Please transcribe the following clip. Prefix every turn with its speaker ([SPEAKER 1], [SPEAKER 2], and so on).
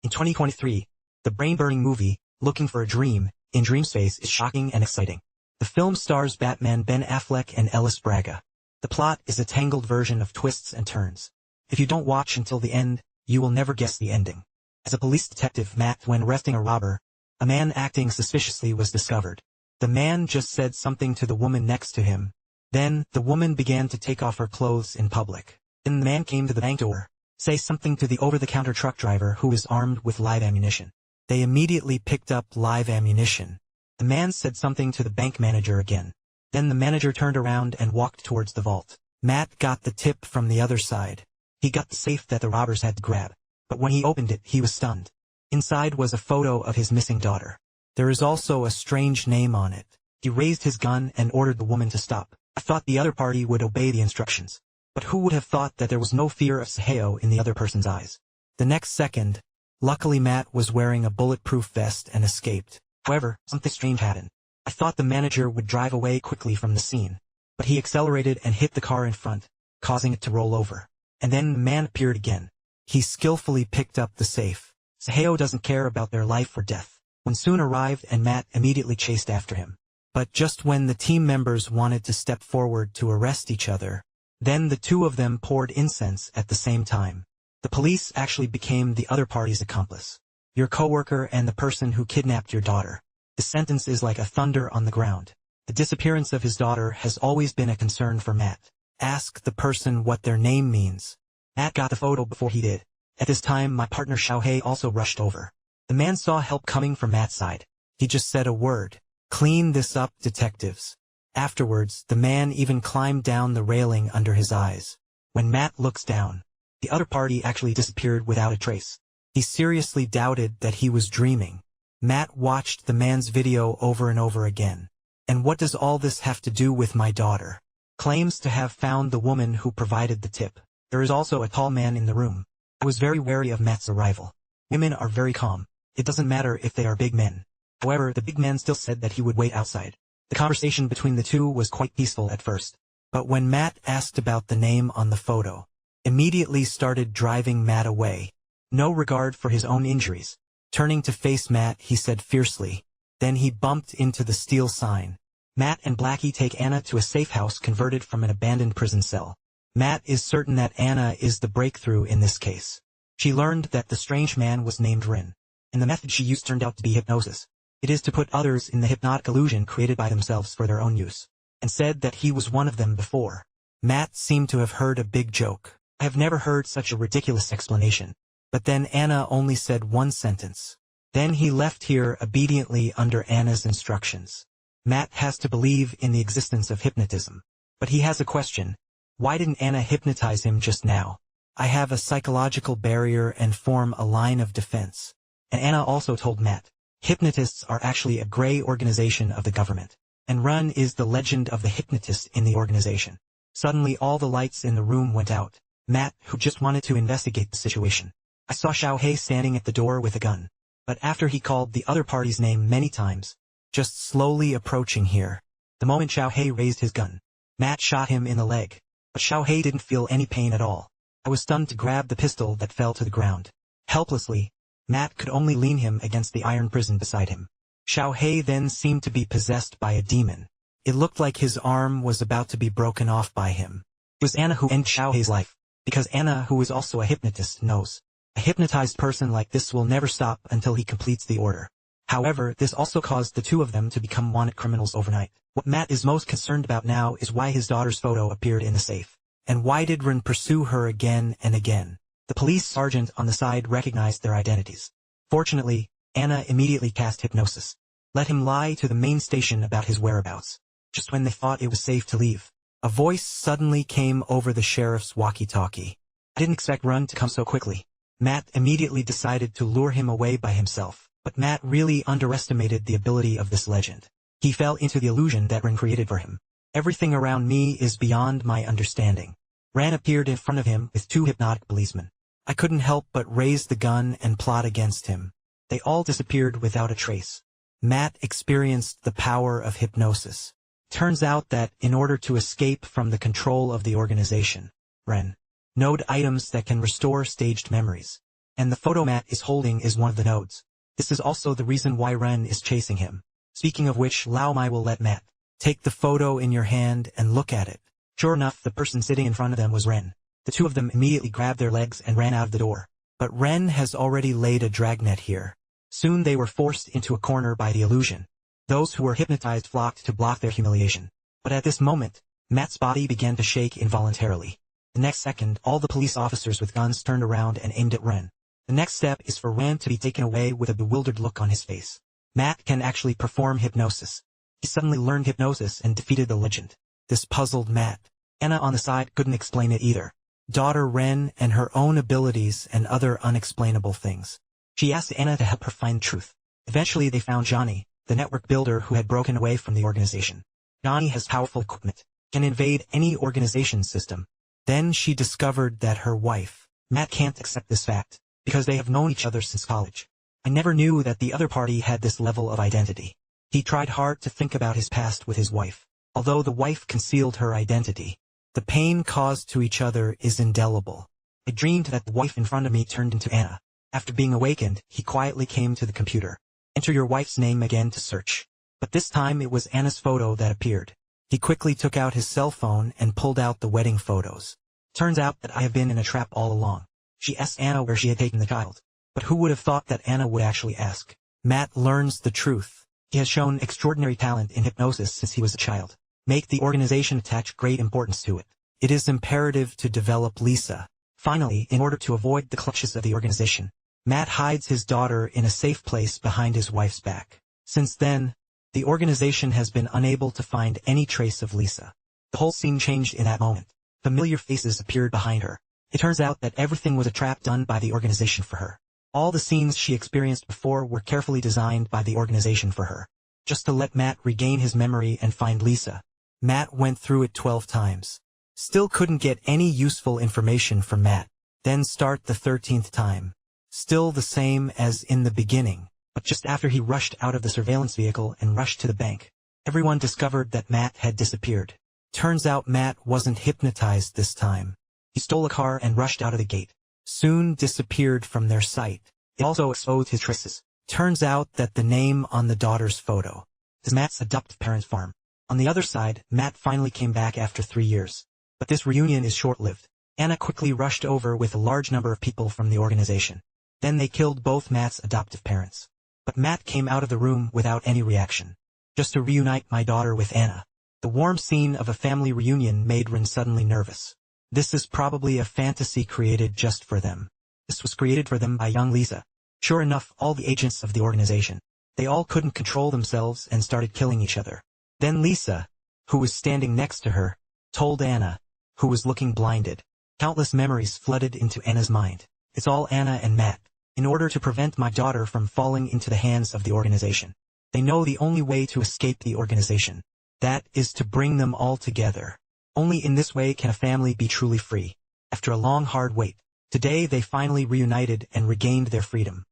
[SPEAKER 1] In 2023, the brain-burning movie, Looking for a Dream, in Dreamspace is shocking and exciting. The film stars Batman Ben Affleck and Ellis Braga. The plot is a tangled version of twists and turns. If you don't watch until the end, you will never guess the ending. As a police detective Matt, when arresting a robber, a man acting suspiciously was discovered. The man just said something to the woman next to him. Then, the woman began to take off her clothes in public. Then the man came to the bank door, say something to the over-the-counter truck driver who is armed with live ammunition. They immediately picked up live ammunition. The man said something to the bank manager again. Then the manager turned around and walked towards the vault. Matt got the tip from the other side. He got the safe that the robbers had to grab. But when he opened it, he was stunned. Inside was a photo of his missing daughter. There is also a strange name on it. He raised his gun and ordered the woman to stop. I thought the other party would obey the instructions. But who would have thought that there was no fear of Saheo in the other person's eyes? The next second, luckily Matt was wearing a bulletproof vest and escaped. However, something strange happened. I thought the manager would drive away quickly from the scene. But he accelerated and hit the car in front, causing it to roll over. And then the man appeared again. He skillfully picked up the safe. Saheo doesn't care about their life or death. When Soon arrived and Matt immediately chased after him. But just when the team members wanted to step forward to arrest each other, then the two of them poured incense at the same time. The police actually became the other party's accomplice. Your coworker and the person who kidnapped your daughter. The sentence is like a thunder on the ground. The disappearance of his daughter has always been a concern for Matt. Ask the person what their name means. Matt got the photo before he did. At this time my partner Xiaohei also rushed over. The man saw help coming from Matt's side. He just said a word. Clean this up, detectives. Afterwards, the man even climbed down the railing under his eyes. When Matt looks down, the other party actually disappeared without a trace. He seriously doubted that he was dreaming. Matt watched the man's video over and over again. And what does all this have to do with my daughter? Claims to have found the woman who provided the tip. There is also a tall man in the room. I was very wary of Matt's arrival. Women are very calm. It doesn't matter if they are big men. However, the big man still said that he would wait outside. The conversation between the two was quite peaceful at first. But when Matt asked about the name on the photo, immediately started driving Matt away. No regard for his own injuries. Turning to face Matt, he said fiercely. Then he bumped into the steel sign. Matt and Blackie take Anna to a safe house converted from an abandoned prison cell. Matt is certain that Anna is the breakthrough in this case. She learned that the strange man was named Rin. And the method she used turned out to be hypnosis. It is to put others in the hypnotic illusion created by themselves for their own use. And said that he was one of them before. Matt seemed to have heard a big joke. I have never heard such a ridiculous explanation. But then Anna only said one sentence. Then he left here obediently under Anna's instructions. Matt has to believe in the existence of hypnotism. But he has a question. Why didn't Anna hypnotize him just now? I have a psychological barrier and form a line of defense. And Anna also told Matt. Hypnotists are actually a gray organization of the government. And Run is the legend of the hypnotist in the organization. Suddenly all the lights in the room went out. Matt, who just wanted to investigate the situation. I saw Xiaohei standing at the door with a gun. But after he called the other party's name many times, just slowly approaching here. The moment Xiaohei raised his gun, Matt shot him in the leg. But Xiaohei didn't feel any pain at all. I was stunned to grab the pistol that fell to the ground. Helplessly, Matt could only lean him against the iron prison beside him. Xiaohei then seemed to be possessed by a demon. It looked like his arm was about to be broken off by him. It was Anna who ended Xiaohei's life. Because Anna, who is also a hypnotist, knows. A hypnotized person like this will never stop until he completes the order. However, this also caused the two of them to become wanted criminals overnight. What Matt is most concerned about now is why his daughter's photo appeared in the safe. And why did Rin pursue her again and again? The police sergeant on the side recognized their identities. Fortunately, Anna immediately cast hypnosis. Let him lie to the main station about his whereabouts. Just when they thought it was safe to leave, a voice suddenly came over the sheriff's walkie-talkie. I didn't expect Run to come so quickly. Matt immediately decided to lure him away by himself. But Matt really underestimated the ability of this legend. He fell into the illusion that Ren created for him. Everything around me is beyond my understanding. Ran appeared in front of him with two hypnotic policemen. I couldn't help but raise the gun and plot against him. They all disappeared without a trace. Matt experienced the power of hypnosis. Turns out that, in order to escape from the control of the organization, Ren node items that can restore staged memories. and the photo Matt is holding is one of the nodes. This is also the reason why Ren is chasing him. Speaking of which, Lao Mai will let Matt take the photo in your hand and look at it. Sure enough, the person sitting in front of them was Ren. The two of them immediately grabbed their legs and ran out of the door. But Ren has already laid a dragnet here. Soon they were forced into a corner by the illusion. Those who were hypnotized flocked to block their humiliation. But at this moment, Matt's body began to shake involuntarily. The next second, all the police officers with guns turned around and aimed at Ren. The next step is for Ren to be taken away with a bewildered look on his face. Matt can actually perform hypnosis. He suddenly learned hypnosis and defeated the legend. This puzzled Matt. Anna on the side couldn't explain it either. Daughter Ren and her own abilities and other unexplainable things. She asked Anna to help her find truth. Eventually they found Johnny, the network builder who had broken away from the organization. Johnny has powerful equipment, can invade any organization system. Then she discovered that her wife, Matt, can't accept this fact, because they have known each other since college. I never knew that the other party had this level of identity. He tried hard to think about his past with his wife. Although the wife concealed her identity, the pain caused to each other is indelible. I dreamed that the wife in front of me turned into Anna. After being awakened, he quietly came to the computer. Enter your wife's name again to search. But this time it was Anna's photo that appeared. He quickly took out his cell phone and pulled out the wedding photos. Turns out that I have been in a trap all along. She asked Anna where she had taken the child. But who would have thought that Anna would actually ask? Matt learns the truth. He has shown extraordinary talent in hypnosis since he was a child. Make the organization attach great importance to it. It is imperative to develop Lisa. Finally, in order to avoid the clutches of the organization, Matt hides his daughter in a safe place behind his wife's back. Since then, the organization has been unable to find any trace of Lisa. The whole scene changed in that moment. Familiar faces appeared behind her. It turns out that everything was a trap done by the organization for her. All the scenes she experienced before were carefully designed by the organization for her, just to let Matt regain his memory and find Lisa. Matt went through it 12 times. Still couldn't get any useful information from Matt. Then start the 13th time. Still the same as in the beginning, but just after he rushed out of the surveillance vehicle and rushed to the bank, everyone discovered that Matt had disappeared. Turns out Matt wasn't hypnotized this time. He stole a car and rushed out of the gate. Soon disappeared from their sight. It also exposed his traces. Turns out that the name on the daughter's photo is Matt's adoptive parents' farm. On the other side, Matt finally came back after 3 years. But this reunion is short-lived. Anna quickly rushed over with a large number of people from the organization. Then they killed both Matt's adoptive parents. But Matt came out of the room without any reaction. Just to reunite my daughter with Anna. The warm scene of a family reunion made Ren suddenly nervous. This is probably a fantasy created just for them. This was created for them by young Lisa. Sure enough, all the agents of the organization. They all couldn't control themselves and started killing each other. Then Lisa, who was standing next to her, told Anna, who was looking blinded. Countless memories flooded into Anna's mind. It's all Anna and Matt. In order to prevent my daughter from falling into the hands of the organization. They know the only way to escape the organization. That is to bring them all together. Only in this way can a family be truly free. After a long hard wait, today they finally reunited and regained their freedom.